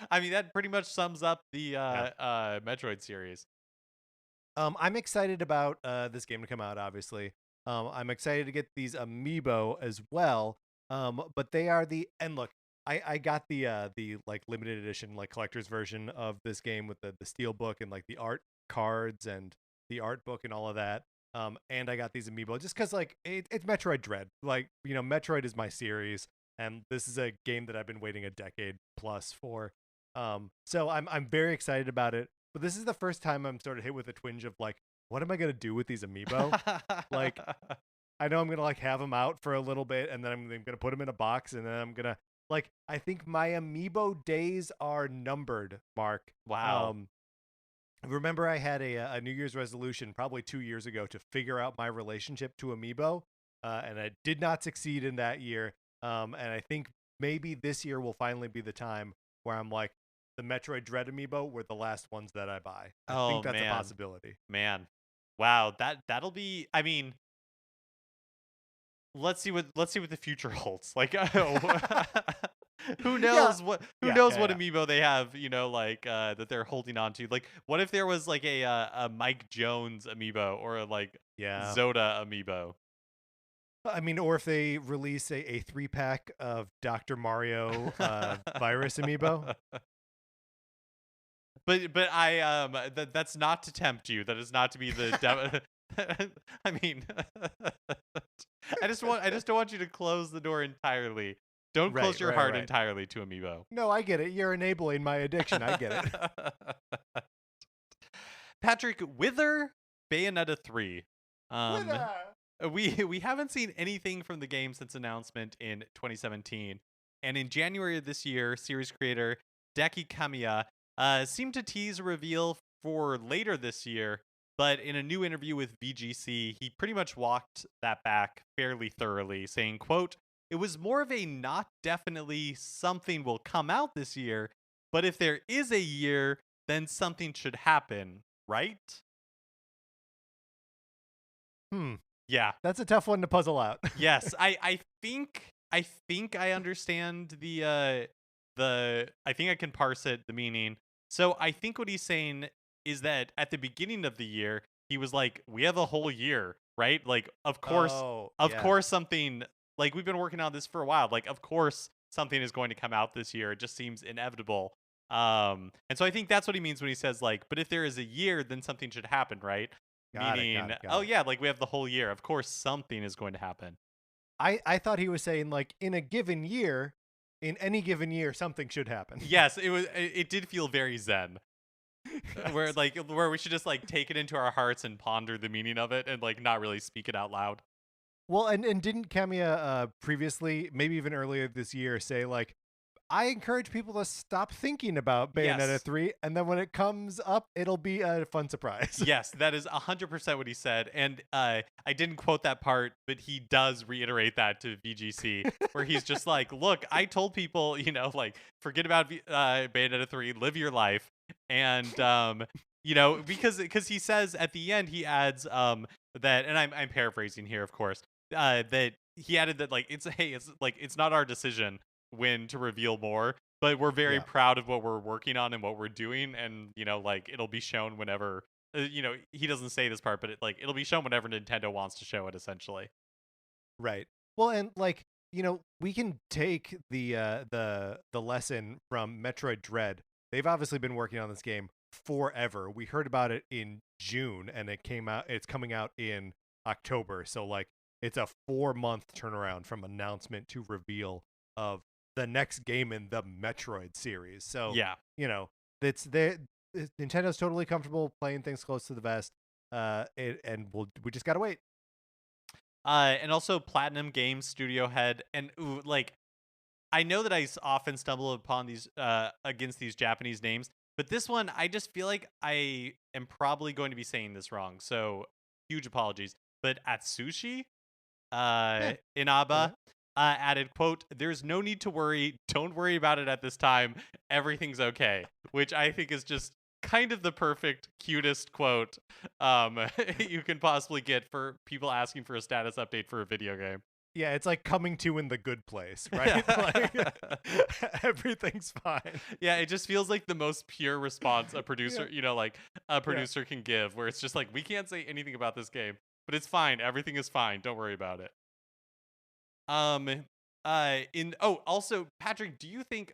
I mean, that pretty much sums up the Yeah. Metroid series. I'm excited about this game to come out. Obviously, I'm excited to get these amiibo as well. But they are and look, I got the like limited edition like collector's version of this game with the steel book and like the art cards and the art book and all of that. And I got these amiibo just because like it's Metroid Dread. Like Metroid is my series, and this is a game that I've been waiting a decade plus for. So I'm very excited about it. But this is the first time I'm sort of hit with a twinge of like, what am I gonna do with these amiibo? Like, I know I'm gonna like have them out for a little bit, and then I'm gonna put them in a box, and then I'm gonna like. I think my amiibo days are numbered, Mark. Wow. Remember, I had a New Year's resolution probably 2 years ago to figure out my relationship to amiibo, and I did not succeed in that year. And I think maybe this year will finally be the time where I'm like, the Metroid Dread amiibo were the last ones that I buy. I think that's a possibility. Man. Wow, that'll be, I mean, let's see what the future holds. Like who knows what amiibo they have, like that they're holding on to. Like what if there was like a Mike Jones amiibo or a like Zelda amiibo? I mean, or if they release a 3-pack of Dr. Mario virus amiibo. But I that's not to tempt you. That is not to be the I mean I just don't want you to close the door entirely. Don't close your heart entirely to amiibo. No, I get it. You're enabling my addiction. I get it. Patrick, Wither Bayonetta 3. We haven't seen anything from the game since announcement in 2017. And in January of this year, series creator Deki Kamiya seemed to tease a reveal for later this year, but in a new interview with VGC, he pretty much walked that back fairly thoroughly, saying, quote, "It was more of a not definitely something will come out this year, but if there is a year, then something should happen, right?" Yeah. That's a tough one to puzzle out. Yes, I think I understand I think I can parse it, the meaning. So I think what he's saying is that at the beginning of the year, he was like, we have a whole year, right? Like, of course something, like, we've been working on this for a while. Like, of course something is going to come out this year. It just seems inevitable. And so I think that's what he means when he says, like, but if there is a year, then something should happen, right? Got Meaning, it. yeah, like we have the whole year. Of course something is going to happen. I thought he was saying, like, in any given year, something should happen. Yes, it did feel very zen. Yes. Where we should just like take it into our hearts and ponder the meaning of it and like not really speak it out loud. Well, and didn't Kamiya previously, maybe even earlier this year, say like, I encourage people to stop thinking about Bayonetta 3, and then when it comes up, it'll be a fun surprise. Yes, that is 100% what he said, and I didn't quote that part, but he does reiterate that to VGC, where he's just like, look, I told people, like, forget about Bayonetta 3, live your life, and, because he says at the end, he adds that, and I'm paraphrasing here, of course, that he added that, like, it's not our decision when to reveal more, but we're very proud of what we're working on and what we're doing, and like it'll be shown whenever he doesn't say this part, but it'll be shown whenever Nintendo wants to show it, essentially. Right. Well, and like we can take the lesson from Metroid Dread. They've obviously been working on this game forever. We heard about it in June, and it's coming out in October, so like it's a 4-month turnaround from announcement to reveal of the next game in the Metroid series. So yeah, Nintendo's totally comfortable playing things close to the vest, and we just gotta wait. And also Platinum Games studio head, and like I know that I often stumble upon these against these Japanese names, But this one, I just feel like I am probably going to be saying this wrong. So huge apologies. But Atsushi, Yeah, Inaba, okay. added, quote, "There's no need to worry. Don't worry about it at this time. Everything's okay." Which I think is just kind of the perfect, cutest quote you can possibly get for people asking for a status update for a video game. Yeah, it's like coming to in the good place, right? Like Yeah. everything's fine. Yeah, it just feels like the most pure response a Yeah, producer, like a yeah. producer can give, where it's just like, we can't say anything about this game, but it's fine. Everything is fine. Don't worry about it. Also, Patrick, do you think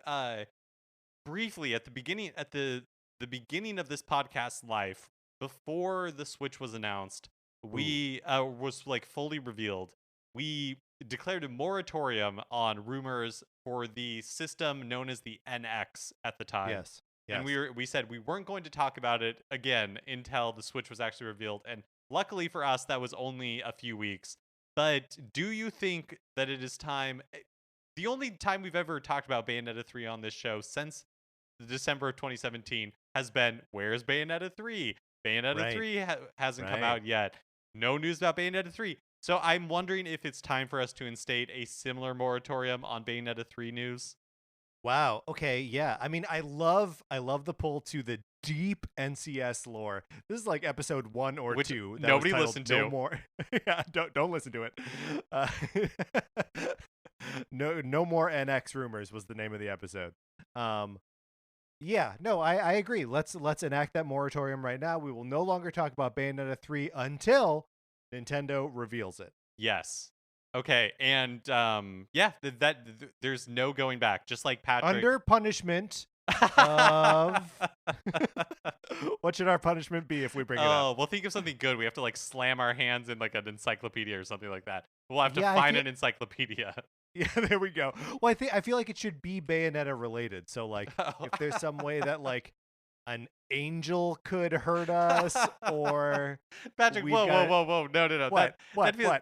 briefly at the beginning the beginning of this podcast life, before the Switch was announced, Ooh, we was like fully revealed, we declared a moratorium on rumors for the system known as the NX at the time. yes, And yes. we said we weren't going to talk about it again until the Switch was actually revealed. And luckily for us, that was only a few weeks. But do you think that it is time? The only time we've ever talked about Bayonetta 3 on this show since the December of 2017 has been, where's Bayonetta 3? Bayonetta Right, 3 hasn't come right. out yet. No news about Bayonetta 3. So I'm wondering if it's time for us to instate a similar moratorium on Bayonetta 3 news. Wow. Okay. Yeah. I mean, I love the pull to the deep NCS lore. This is like episode 1 or 2 Which that was nobody titled listened "No to. More." Yeah. Don't listen to it. Uh, no more NX rumors was the name of the episode. Um. Yeah. No. I agree. Let's enact that moratorium right now. We will no longer talk about Bayonetta 3 until Nintendo reveals it. Yes. Okay. And yeah, there's no going back. Just like Patrick. Under punishment of what should our punishment be if we bring it up? Oh, we'll think of something good. We have to like slam our hands in like an encyclopedia or something like that. We'll have to Yeah, find an encyclopedia. yeah, there we go. Well, I feel like it should be Bayonetta related. So like Oh. if there's some way that like an angel could hurt us or Patrick, we've whoa, whoa, got whoa, whoa. No, no, no. what? That What? feels What?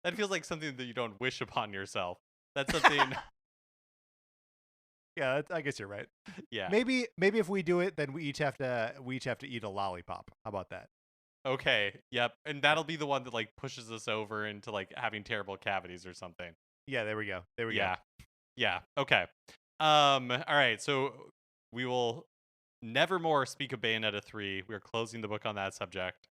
that feels like something that you don't wish upon yourself. That's something. Yeah, I guess you're right. Yeah. Maybe if we do it then we each have to eat a lollipop. How about that? Okay. Yep. And that'll be the one that like pushes us over into like having terrible cavities or something. Yeah, there we go. There we go. Yeah. Yeah. Okay. All right. So we will never more speak of Bayonetta 3. We are closing the book on that subject.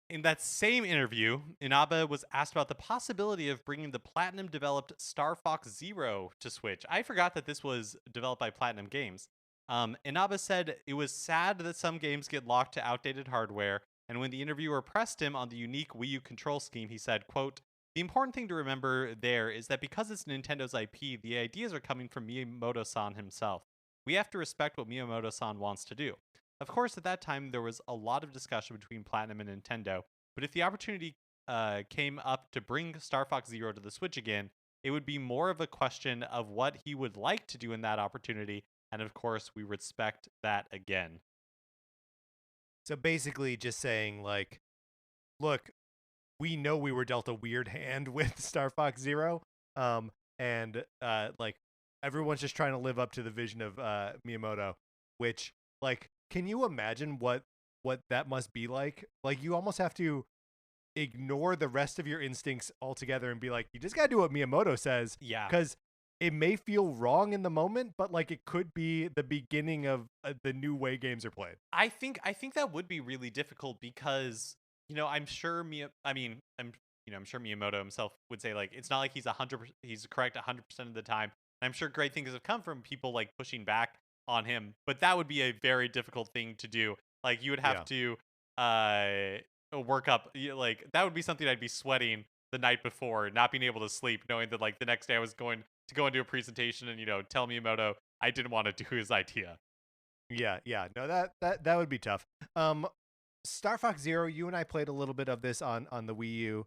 In that same interview, Inaba was asked about the possibility of bringing the Platinum developed Star Fox Zero to Switch. I forgot that this was developed by Platinum Games. Inaba said it was sad that some games get locked to outdated hardware, and when the interviewer pressed him on the unique Wii U control scheme, he said, quote, "The important thing to remember there is that because it's Nintendo's IP, the ideas are coming from Miyamoto-san himself. We have to respect what Miyamoto-san wants to do. Of course, at that time, there was a lot of discussion between Platinum and Nintendo, but if the opportunity came up to bring Star Fox Zero to the Switch again, it would be more of a question of what he would like to do in that opportunity, and of course, we respect that again." So basically just saying like, look, we know we were dealt a weird hand with Star Fox Zero. And like everyone's just trying to live up to the vision of Miyamoto, which like can you imagine what that must be like? Like you almost have to ignore the rest of your instincts altogether and be like, you just got to do what Miyamoto says Yeah. cuz it may feel wrong in the moment, but like it could be the beginning of the new way games are played. I think that would be really difficult because I'm sure I'm sure Miyamoto himself would say like it's not like he's correct 100% of the time. I'm sure great things have come from people like pushing back on him, but that would be a very difficult thing to do. Like you would have Yeah. to uh work up like that would be something I'd be sweating the night before, not being able to sleep, knowing that like the next day I was going to go and do a presentation and tell Miyamoto I didn't want to do his idea. Yeah, yeah. No, that would be tough. Star Fox Zero, you and I played a little bit of this on the Wii U.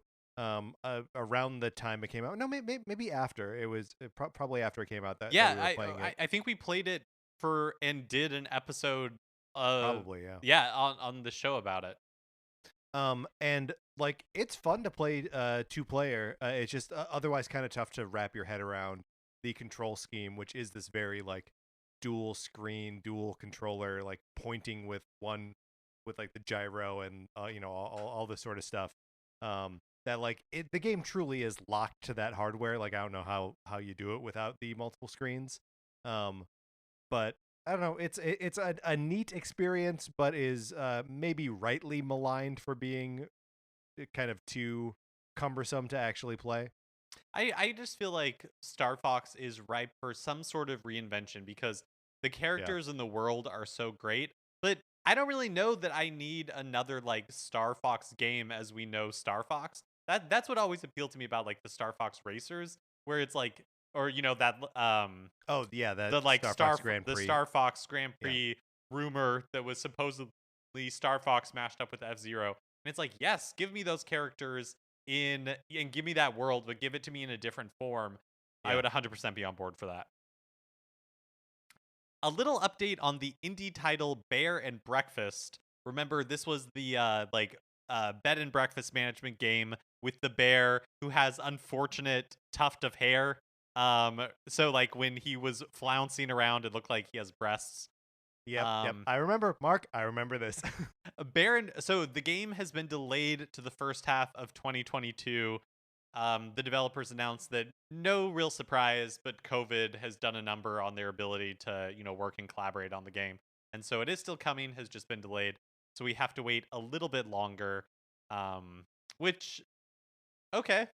Around the time it came out. No, maybe after it was probably after it came out that Yeah, we were playing it. I think we played it for and did an episode Probably, yeah. yeah, on the show about it. And like it's fun to play 2 player. It's just otherwise kind of tough to wrap your head around the control scheme, which is this very like dual screen, dual controller, like pointing with one with like the gyro and all this sort of stuff. That like the game truly is locked to that hardware. Like I don't know how you do it without the multiple screens. Um, but I don't know. It's a neat experience, but is maybe rightly maligned for being kind of too cumbersome to actually play. I just feel like Star Fox is ripe for some sort of reinvention because the Yeah. characters in the world are so great, but I don't really know that I need another like Star Fox game as we know Star Fox. That's what always appealed to me about like the Star Fox Racers, where it's like, or that Oh yeah, that the like Star Fox Grand the Prix. Star Fox Grand Yeah. Prix rumor that was supposedly Star Fox mashed up with F-Zero. And it's like, yes, give me those characters in and give me that world, but give it to me in a different form. I Yeah. would 100% be on board for that. A little update on the indie title Bear and Breakfast. Remember, this was the bed and breakfast management game with the bear who has unfortunate tuft of hair. So like when he was flouncing around, it looked like he has breasts. Yep. I remember, Mark. I remember this. So the game has been delayed to the first half of 2022. The developers announced that no real surprise, but COVID has done a number on their ability to, work and collaborate on the game. And so it is still coming, has just been delayed. So we have to wait a little bit longer. Which okay.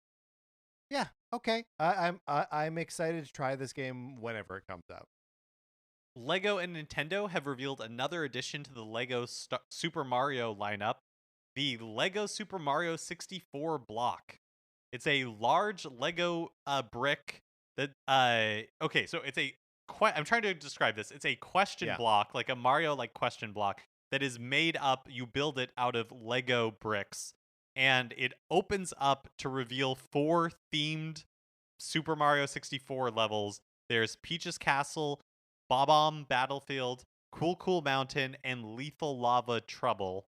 Yeah. Okay. I'm excited to try this game whenever it comes out. Lego and Nintendo have revealed another addition to the Lego Super Mario lineup, the Lego Super Mario 64 block. It's a large Lego brick that okay, so it's a I'm trying to describe this. It's a question Yeah. block, like a Mario like question block that is made up, you build it out of Lego bricks and it opens up to reveal 4 themed Super Mario 64 levels. There's Peach's Castle, Bob-omb Battlefield, Cool Cool Mountain, and Lethal Lava Trouble.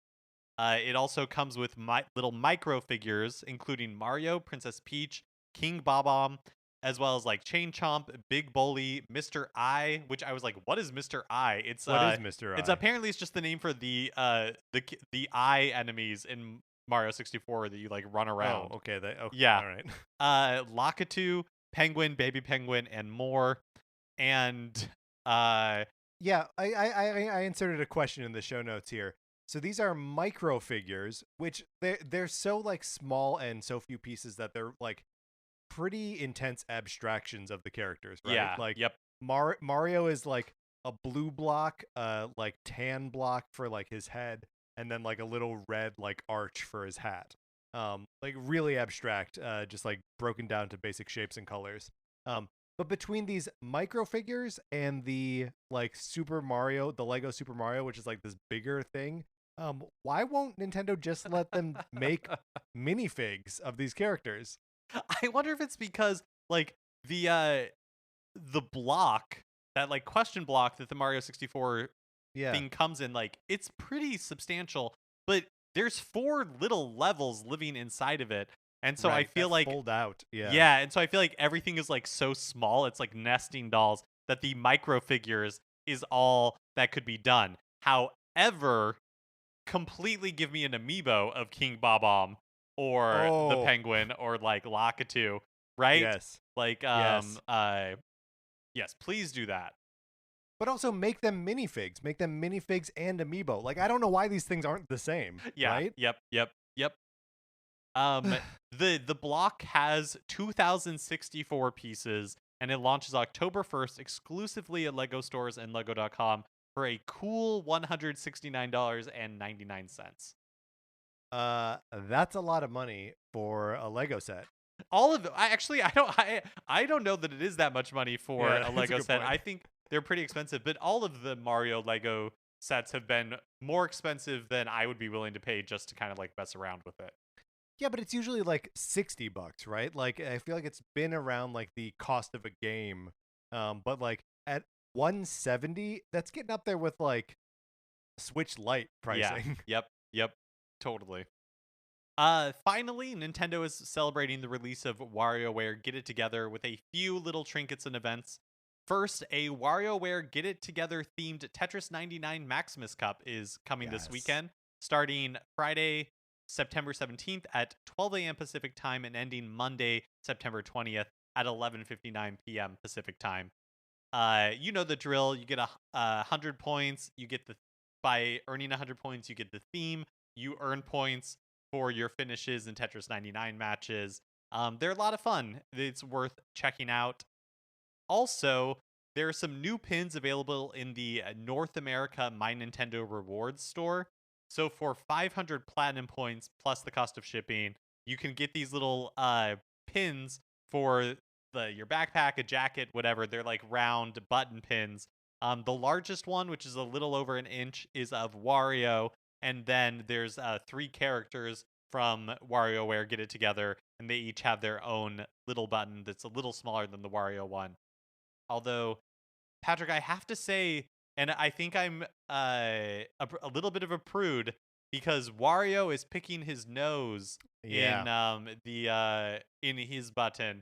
It also comes with little micro figures, including Mario, Princess Peach, King Bob-omb, as well as like Chain Chomp, Big Bully, Mr. I, which I was like, what is Mr. I? What is Mr. It's I? apparently it's just the name for the eye enemies in Mario 64 that you like run Oh, around. okay. Okay. Yeah. All right. Lakitu, Penguin, Baby Penguin, and more. And Yeah. I inserted a question in the show notes here. So these are micro figures, which they're so like small and so few pieces that they're like pretty intense abstractions of the characters, right? yeah, Like yep. Mario is like a blue block, like tan block for like his head, and then like a little red like arch for his hat. Like really abstract, just like broken down to basic shapes and colors. But between these micro figures and the like Super Mario, the Lego Super Mario, which is like this bigger thing, why won't Nintendo just let them make minifigs of these characters? I wonder if it's because like the block, that like question block that the Mario 64 Yeah. thing comes in, like it's pretty substantial, but there's 4 little levels living inside of it. And so I Right, feel that like fold out. Yeah. yeah, and so I feel like everything is like so small, it's like nesting dolls that the micro figures is all that could be done. However, completely give me an amiibo of King Bob-omb or the Oh, Penguin or like Lakitu, right? yes. Like Yes. yes, please do that. But also make them minifigs. Make them minifigs and amiibo. Like I don't know why these things aren't the same, Yeah, right? yep. Um the block has 2064 pieces and it launches October 1st exclusively at Lego stores and lego.com for a cool $169.99. That's a lot of money for a Lego set. All of it. I don't know that it is that much money for Yeah, a that's a Lego good set. point. I think they're pretty expensive, but all of the Mario Lego sets have been more expensive than I would be willing to pay just to kind of like mess around with it. Yeah, but it's usually like $60, right? Like I feel like it's been around like the cost of a game. But like at 170, that's getting up there with like Switch Lite Yeah. pricing. Yep. Totally. Finally, Nintendo is celebrating the release of WarioWare Get It Together with a few little trinkets and events. First, a WarioWare Get It Together themed Tetris 99 Maximus Cup is coming this weekend, starting Friday, September 17th at 12 a.m. Pacific time and ending Monday, September 20th at 11:59 p.m. Pacific time. You know the drill. You get 100 points. You get by earning 100 points, you get the theme. You earn points for your finishes in Tetris 99 matches. They're a lot of fun. It's worth checking out. Also, there are some new pins available in the North America My Nintendo Rewards store. So for 500 platinum points plus the cost of shipping, you can get these little pins for your backpack, a jacket, whatever. They're like round button pins. The largest one, which is a little over an inch, is of Wario. And then there's 3 characters from WarioWare Get It Together, and they each have their own little button that's a little smaller than the Wario one. Although, Patrick, I have to say, and I think I'm a little bit of a prude, because Wario is picking his nose in his button,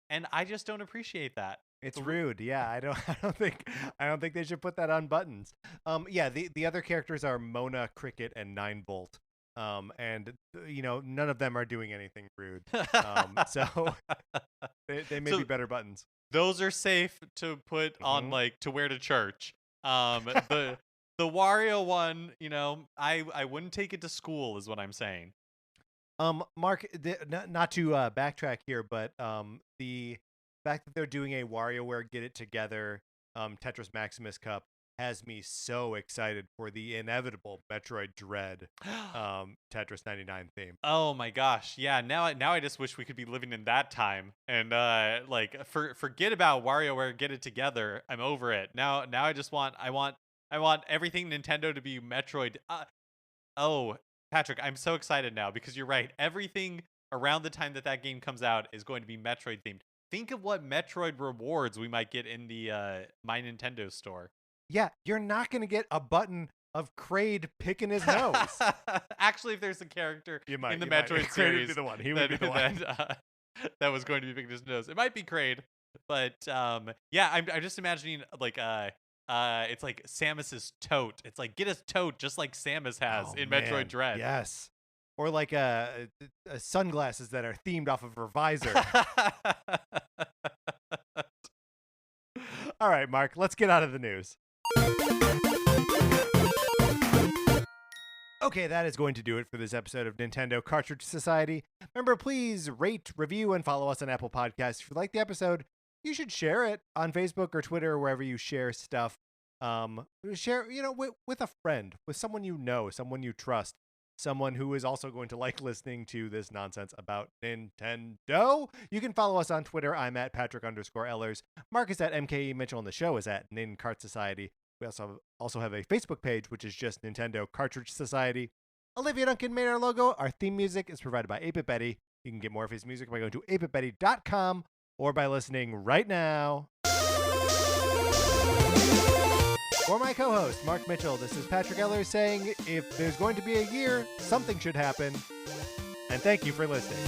and I just don't appreciate that. It's rude. Yeah, I don't think they should put that on buttons. The other characters are Mona, Cricket, and 9-Volt. And none of them are doing anything rude. So they may be better buttons. Those are safe to put on, like, to wear to church. The Wario one, I wouldn't take it to school, is what I'm saying. Mark, not to backtrack here, but the fact that they're doing a WarioWare Get It Together Tetris Maximus Cup has me so excited for the inevitable Metroid Dread Tetris 99 theme. Oh my gosh. Yeah, now I just wish we could be living in that time. And forget about WarioWare Get It Together. I'm over it. Now I just want everything Nintendo to be Metroid. Patrick, I'm so excited now because you're right. Everything around the time that game comes out is going to be Metroid themed. Think of what Metroid rewards we might get in the My Nintendo store. Yeah, you're not going to get a button of Kraid picking his nose. Actually, if there's a character in the Metroid series, Kraid would be the one. He would be the one that was going to be picking his nose. It might be Kraid, but I'm just imagining it's like Samus's tote. It's like, get his tote just like Samus has in Metroid Dread. Yes. Or like sunglasses that are themed off of her visor. All right, Mark, let's get out of the news. Okay, that is going to do it for this episode of Nintendo Cartridge Society. Remember, please rate, review, and follow us on Apple Podcasts. If you like the episode, you should share it on Facebook or Twitter or wherever you share stuff. Share, with a friend, with someone you know, someone you trust. Someone who is also going to like listening to this nonsense about Nintendo. You can follow us on Twitter. I'm at Patrick_Ellers. Mark is at MKE Mitchell, and the show is at Nin Cart Society. We also have a Facebook page, which is just Nintendo Cartridge Society. Olivia Duncan made our logo. Our theme music is provided by 8-Bit Betty. You can get more of his music by going to 8bitbetty.com or by listening right now. For my co-host, Mark Mitchell, this is Patrick Ellers saying, if there's going to be a year, something should happen. And thank you for listening.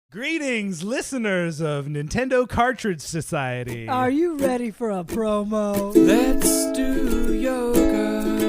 Greetings, listeners of Nintendo Cartridge Society. Are you ready for a promo? Let's do yoga.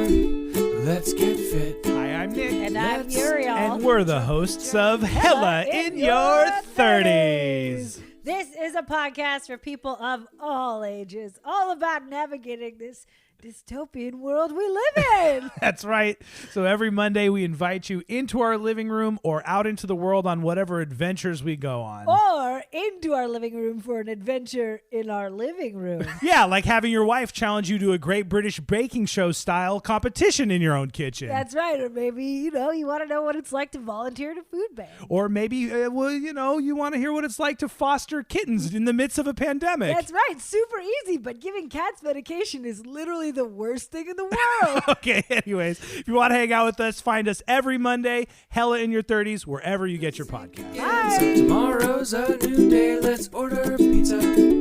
Let's get fit. Hi, I'm Nick. And I'm Uriel. And we're the hosts of Hella in Your 30s. This is a podcast for people of all ages, all about navigating this dystopian world we live in. That's right. So every Monday we invite you into our living room or out into the world on whatever adventures we go on. Or into our living room for an adventure in our living room. Yeah, like having your wife challenge you to a Great British Baking Show style competition in your own kitchen. That's right. Or maybe, you want to know what it's like to volunteer at a food bank. Or maybe, you want to hear what it's like to foster kittens in the midst of a pandemic. That's right. Super easy, but giving cats medication is literally the worst thing in the world. Okay, anyways, if you want to hang out with us, find us every Monday, Hella in Your 30s, wherever you get your podcast. Bye. So tomorrow's a new day. Let's order pizza.